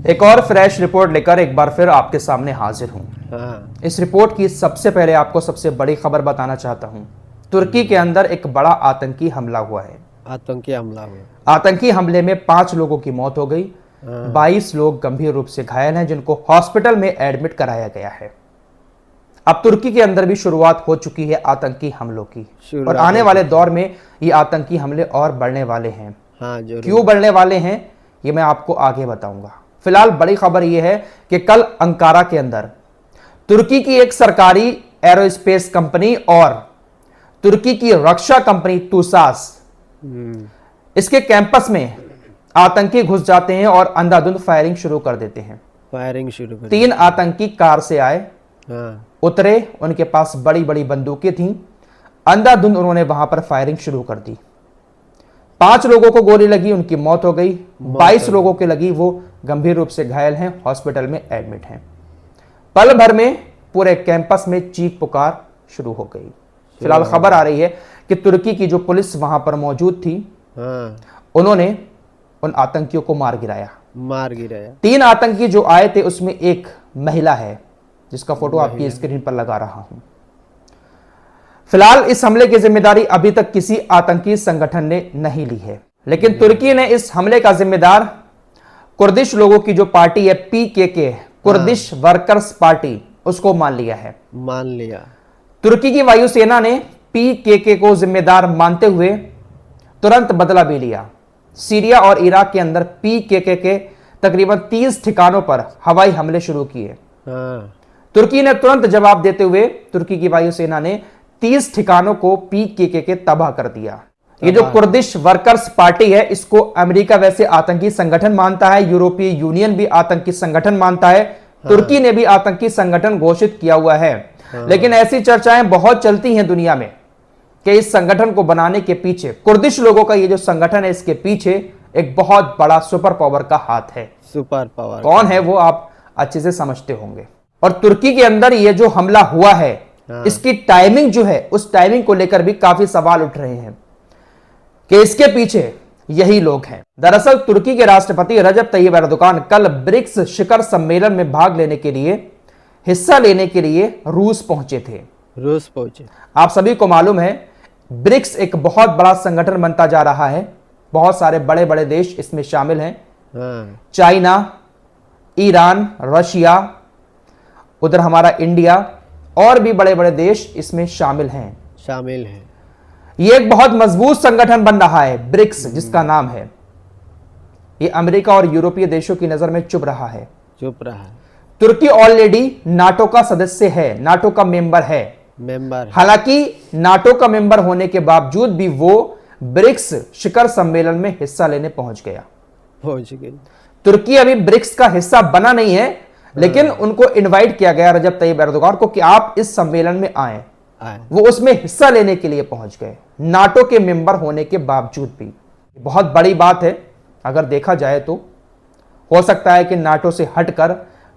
एक और fresh report लेकर एक बार फिर आपके सामने हाजिर हूं। इस रिपोर्ट की सबसे पहले आपको सबसे बड़ी खबर बताना चाहता हूं। तुर्की के अंदर एक बड़ा आतंकी हमला हुआ है। आतंकी हमले में 5 लोगों की मौत हो गई, 22 लोग गंभीर रूप से घायल हैं, जिनको हॉस्पिटल में एडमिट कराया गया है। अब तुर्की के अंदर भी शुरुआत हो चुकी है आतंकी हमलों की, और आने वाले दौर में ये आतंकी हमले और बढ़ने वाले हैं। क्यों बढ़ने वाले हैं ये मैं आपको आगे बताऊंगा। फिलहाल बड़ी खबर यह है कि कल अंकारा के अंदर तुर्की की एक सरकारी एरोस्पेस कंपनी और तुर्की की रक्षा कंपनी टूसास, इसके कैंपस में आतंकी घुस जाते हैं और अंधाधुंध फायरिंग शुरू कर देते हैं। 3 आतंकी कार से आए, उतरे, उनके पास बड़ी बड़ी बंदूकें थीं, अंधाधुंध उन्होंने वहां पर फायरिंग शुरू कर दी। 5 लोगों को गोली लगी, उनकी मौत हो गई। 22 लोगों की लगी, वो गंभीर रूप से घायल हैं, हॉस्पिटल में एडमिट हैं। पल भर में पूरे कैंपस में चीख पुकार शुरू हो गई। फिलहाल खबर आ रही है कि तुर्की की जो पुलिस वहां पर मौजूद थी, उन्होंने उन आतंकियों को मार गिराया। 3 आतंकी जो आए थे उसमें एक महिला है, जिसका फोटो आपकी स्क्रीन पर लगा रहा हूं। फिलहाल इस हमले की जिम्मेदारी अभी तक किसी आतंकी संगठन ने नहीं ली है, लेकिन तुर्की ने इस हमले का जिम्मेदार कुर्दिश लोगों की जो पार्टी है पीकेके, कुर्दिश वर्कर्स पार्टी, उसको मान लिया। तुर्की की वायुसेना ने पीकेके को जिम्मेदार मानते हुए तुरंत बदला भी लिया। सीरिया और इराक के अंदर पीकेके के तकरीबन 30 ठिकानों पर हवाई हमले शुरू किए। तुर्की ने तुरंत जवाब देते हुए तुर्की की वायुसेना ने 30 ठिकानों को पीकेके के तबाह कर दिया। ये जो कुर्दिश वर्कर्स पार्टी है, इसको अमेरिका वैसे आतंकी संगठन मानता है, यूरोपीय यूनियन भी आतंकी संगठन मानता है, तुर्की ने भी आतंकी संगठन घोषित किया हुआ है। लेकिन ऐसी चर्चाएं बहुत चलती हैं दुनिया में कि इस संगठन को बनाने के पीछे, कुर्दिश लोगों का ये जो संगठन है, इसके पीछे एक बहुत बड़ा सुपर पावर का हाथ है। सुपर पावर कौन है वो आप अच्छे से समझते होंगे। और तुर्की के अंदर ये जो हमला हुआ है, इसकी टाइमिंग जो है, उस टाइमिंग को लेकर भी काफी सवाल उठ रहे हैं कि इसके पीछे यही लोग हैं। दरअसल तुर्की के राष्ट्रपति रजब तैयब एर्दोगान कल ब्रिक्स शिखर सम्मेलन में भाग लेने के लिए, हिस्सा लेने के लिए रूस पहुंचे। आप सभी को मालूम है, ब्रिक्स एक बहुत बड़ा संगठन बनता जा रहा है। बहुत सारे बड़े बड़े देश इसमें शामिल हैं। चाइना, ईरान, रशिया, उधर हमारा इंडिया, और भी बड़े बड़े देश इसमें शामिल हैं। ये एक बहुत मजबूत संगठन बन रहा है, ब्रिक्स जिसका नाम है। ये अमेरिका और यूरोपीय देशों की नजर में चुप रहा है। तुर्की ऑलरेडी नाटो का सदस्य है, नाटो का मेंबर है। हालांकि नाटो का मेंबर होने के बावजूद भी वो ब्रिक्स शिखर सम्मेलन में हिस्सा लेने पहुंच गया। तुर्की अभी ब्रिक्स का हिस्सा बना नहीं है, लेकिन उनको इनवाइट किया गया रजब तैयब एर्दोगान को कि आप इस सम्मेलन में आए। वो उसमें हिस्सा लेने के लिए पहुंच गए, नाटो के मेंबर होने के बावजूद भी। बहुत बड़ी बात है। अगर देखा जाए तो हो सकता है कि नाटो से हटकर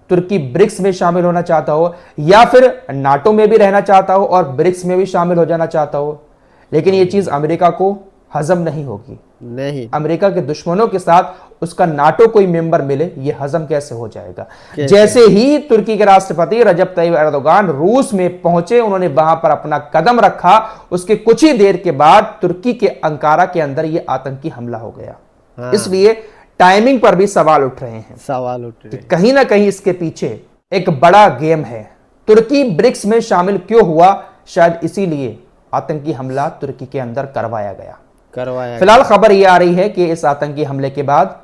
तुर्की ब्रिक्स में शामिल होना चाहता हो, या फिर नाटो में भी रहना चाहता हो और ब्रिक्स में भी शामिल हो जाना चाहता हो, लेकिन यह चीज अमेरिका को हजम नहीं होगी। अमेरिका के दुश्मनों के साथ उसका नाटो कोई मेंबर मिले, यह हजम कैसे हो जाएगा। जैसे ही तुर्की के राष्ट्रपति रजब तैयब एर्दोगान रूस में पहुंचे, उन्होंने वहां पर अपना कदम रखा, उसके कुछ ही देर के बाद तुर्की के अंकारा के अंदर यह आतंकी हमला हो गया। इसलिए टाइमिंग पर भी सवाल उठ रहे हैं। कहीं ना कहीं इसके पीछे एक बड़ा गेम है। तुर्की ब्रिक्स में शामिल क्यों हुआ, शायद इसीलिए आतंकी हमला तुर्की के अंदर करवाया गया। फिलहाल खबर यह आ रही है कि इस आतंकी हमले के बाद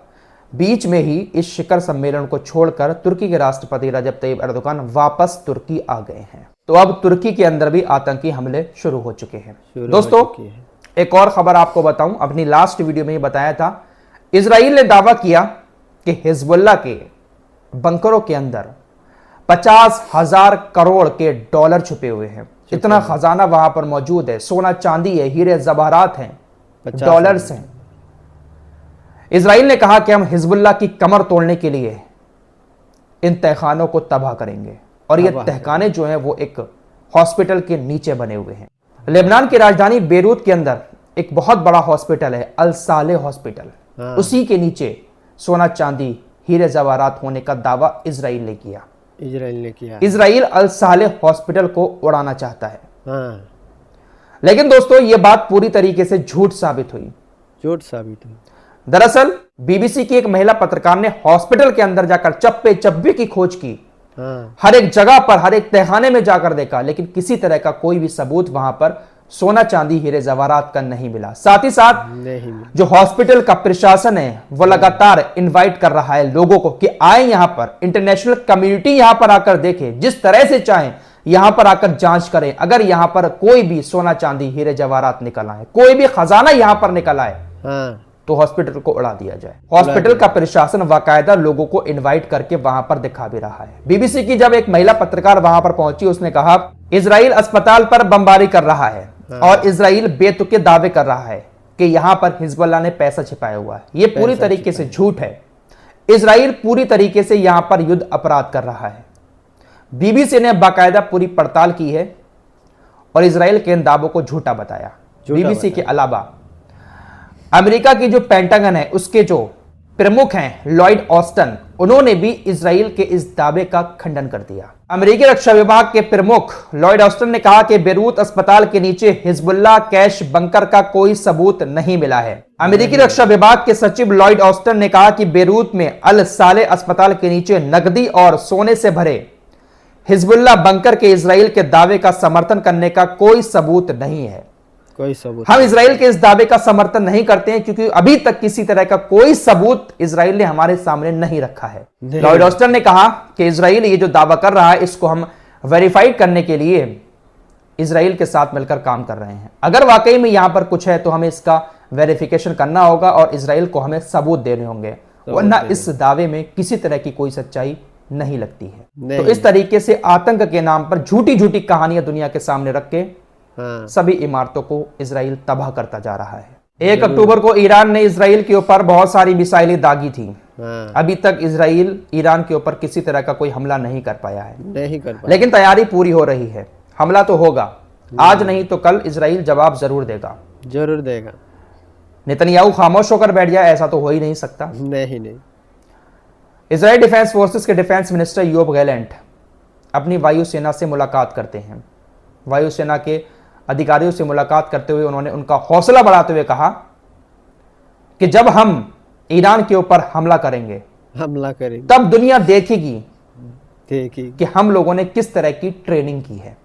बीच में ही इस शिखर सम्मेलन को छोड़कर तुर्की के राष्ट्रपति रजब तैयब एर्दोगान वापस तुर्की आ गए हैं। तो अब तुर्की के अंदर भी आतंकी हमले शुरू हो चुके हैं। दोस्तों, एक और खबर आपको बताऊं, अपनी लास्ट वीडियो में ही बताया था, इजराइल ने दावा किया कि हिजबुल्लाह के बंकरों के अंदर 50,000 करोड़ के डॉलर छुपे हुए हैं। इतना खजाना वहां पर मौजूद है। सोना चांदी है, हीरे जवाहरात हैं, डॉलर्स हैं। इजराइल ने कहा कि हम हिजबुल्लाह की कमर तोड़ने के लिए इन तहखानों को तबाह करेंगे। और ये तहखाने जो हैं वो एक हॉस्पिटल के नीचे बने हुए हैं। लेबनान की राजधानी बेरूत के अंदर एक बहुत बड़ा हॉस्पिटल है, अल साले हॉस्पिटल। उसी के नीचे सोना चांदी, हीरे जवाहरात होने का दावा इजराइल ने किया। इजराइल ने किया। इजराइल अल साले हॉस्पिटल को उड़ाना चाहता है। हाँ। लेकिन दोस्तों यह बात पूरी तरीके से झूठ साबित हुई। झूठ साबित हुई। दरअसल बीबीसी की एक महिला पत्रकार ने हॉस्पिटल के अंदर जाकर चप्पे चप्पे की खोज की। हाँ। हर एक जगह पर, हर एक तहखाने में जाकर देखा, लेकिन किसी तरह का कोई भी सबूत वहां पर सोना चांदी हीरे जवाहरात का नहीं मिला। साथ ही साथ जो हॉस्पिटल का प्रशासन है वो लगातार इनवाइट कर रहा है लोगों को कि आए यहां पर, इंटरनेशनल कम्युनिटी यहां पर आकर देखे, जिस तरह से चाहें यहां पर आकर जांच करें। अगर यहां पर कोई भी सोना चांदी हीरे जवाहरात निकल आए, कोई भी खजाना यहां पर निकल आए, तो हॉस्पिटल को उड़ा दिया जाए। हॉस्पिटल का प्रशासन बाकायदा लोगों को इनवाइट करके वहां पर दिखा भी रहा है। बीबीसी की जब एक महिला पत्रकार वहां पर पहुंची, उसने कहा इजराइल अस्पताल पर बमबारी कर रहा है और इजराइल बेतुके दावे कर रहा है कि यहां पर हिजबुल्लाह ने पैसा छिपाया हुआ है। यह पूरी तरीके से झूठ है। इजराइल पूरी तरीके से यहां पर युद्ध अपराध कर रहा है। बीबीसी ने बाकायदा पूरी पड़ताल की है और इजराइल के इन दावों को झूठा बताया। बीबीसी के अलावा अमेरिका की जो पेंटागन है उसके जो प्रमुख हैं लॉयड ऑस्टन, उन्होंने भी इजराइल के इस दावे का खंडन कर दिया। अमेरिकी रक्षा विभाग के प्रमुख लॉयड ऑस्टन ने कहा कि बेरूत अस्पताल के नीचे हिजबुल्लाह कैश बंकर का कोई सबूत नहीं मिला है। अमेरिकी रक्षा विभाग के सचिव लॉयड ऑस्टन ने कहा कि बेरूत में अल साले अस्पताल के नीचे नकदी और सोने से भरे हिजबुल्लाह बंकर के इजराइल के दावे का समर्थन करने का कोई सबूत नहीं है। कोई सबूत हम इजराइल के इस दावे का समर्थन नहीं करते हैं क्योंकि अभी तक किसी तरह का कोई सबूत इजराइल ने हमारे सामने नहीं रखा है। लॉयड ऑस्टन ने कहा कि इजराइल ये जो दावा कर रहा है इसको हम वेरीफाइड करने के लिए इजराइल के साथ मिलकर काम कर रहे हैं। अगर वाकई में यहां पर कुछ है तो हमें इसका वेरिफिकेशन करना होगा और इजराइल को हमें सबूत देने होंगे, वरना इस दावे में किसी तरह की कोई सच्चाई नहीं लगती है। तो इस तरीके से आतंक के नाम पर झूठी झूठी कहानियां दुनिया के सामने रख के सभी इमारतों को इजराइल तबाह करता जा रहा है। 1 अक्टूबर को ईरान ने इजराइल के ऊपर बहुत सारी मिसाइलें दागी थी। अभी तक इजराइल ईरान के ऊपर किसी तरह का कोई हमला नहीं कर पाया है, लेकिन तैयारी पूरी हो रही है। हमला तो होगा, आज नहीं तो कल इजराइल जवाब जरूर देगा। जरूर देगा। नेतन्याहू खामोश होकर बैठ जाए ऐसा तो हो ही नहीं सकता। नहीं। इजराइल डिफेंस फोर्सेस के डिफेंस मिनिस्टर योब गैलेंट अपनी वायुसेना से मुलाकात करते हैं। वायुसेना के अधिकारियों से मुलाकात करते हुए उन्होंने उनका हौसला बढ़ाते हुए कहा कि जब हम ईरान के ऊपर हमला करेंगे तब दुनिया देखेगी कि हम लोगों ने किस तरह की ट्रेनिंग की है।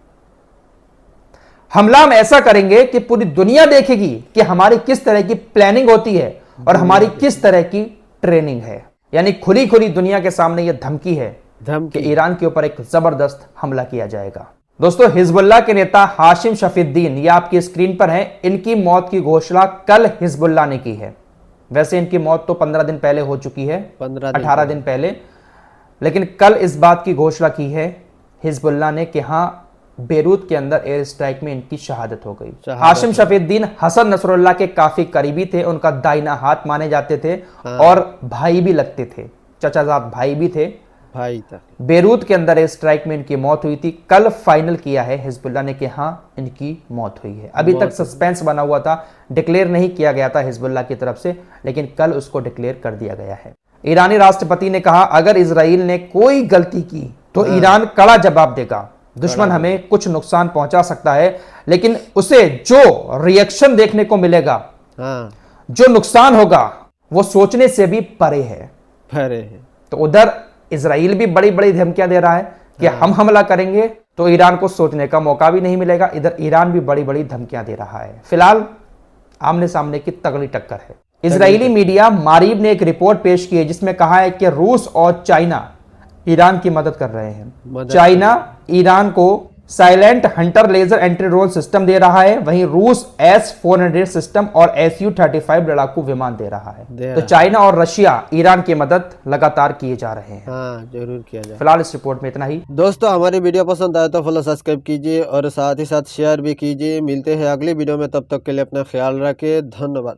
हमला हम ऐसा करेंगे कि पूरी दुनिया देखेगी कि हमारी किस तरह की प्लानिंग होती है और हमारी किस तरह की ट्रेनिंग है। यानी खुली खुली दुनिया के सामने यह धमकी है कि ईरान के ऊपर एक जबरदस्त हमला किया जाएगा। दोस्तों हिजबुल्लाह के नेता हाशिम शफीउद्दीन, ये आपकी स्क्रीन पर हैं, इनकी मौत की घोषणा कल हिजबुल्लाह ने की है। वैसे इनकी मौत तो 15 दिन पहले हो चुकी है, 18 दिन पहले, लेकिन कल इस बात की घोषणा की है हिजबुल्लाह ने कि हाँ बेरूत के अंदर एयर स्ट्राइक में इनकी शहादत हो गई। हाशिम शफीउद्दीन हसन नसरुल्लाह के काफी करीबी थे, उनका दाहिना हाथ माने जाते थे और भाई भी लगते थे, चचाजाद भाई भी थे। बेरूत के अंदर एयर स्ट्राइक में इनकी मौत हुई थी। कल फाइनल किया है हिजबुल्लाह ने कि हाँ इनकी मौत हुई है। अभी तक सस्पेंस बना हुआ था, डिक्लेयर नहीं किया गया था हिजबुल्लाह की तरफ से, लेकिन कल उसको डिक्लेयर कर दिया गया है। ईरानी राष्ट्रपति ने कहा अगर इजराइल ने कोई गलती की तो ईरान कड़ा जवाब देगा। दुश्मन हमें कुछ नुकसान पहुंचा सकता है, लेकिन उसे जो रिएक्शन देखने को मिलेगा, जो नुकसान होगा, वो सोचने से भी परे है। तो उधर इजराइल भी बड़ी बड़ी धमकियां दे रहा है कि हम हमला करेंगे तो ईरान को सोचने का मौका भी नहीं मिलेगा। इधर ईरान भी बड़ी बड़ी धमकियां दे रहा है। फिलहाल आमने सामने की तगड़ी टक्कर है। इजरायली मीडिया मारीब ने एक रिपोर्ट पेश की है जिसमें कहा है कि रूस और चाइना ईरान की मदद कर रहे हैं। चाइना ईरान को silent hunter laser anti drone system दे रहा है, वहीं रूस S-400 सिस्टम और Su-35 लड़ाकू विमान दे रहा है। तो चाइना और रशिया ईरान की मदद लगातार किए जा रहे हैं। जरूर किया जाए। फिलहाल इस रिपोर्ट में इतना ही। दोस्तों हमारी वीडियो पसंद आए तो फॉलो सब्सक्राइब कीजिए और साथ ही साथ शेयर भी कीजिए। मिलते हैं अगली वीडियो में, तब तक के लिए अपना ख्याल रखें। धन्यवाद।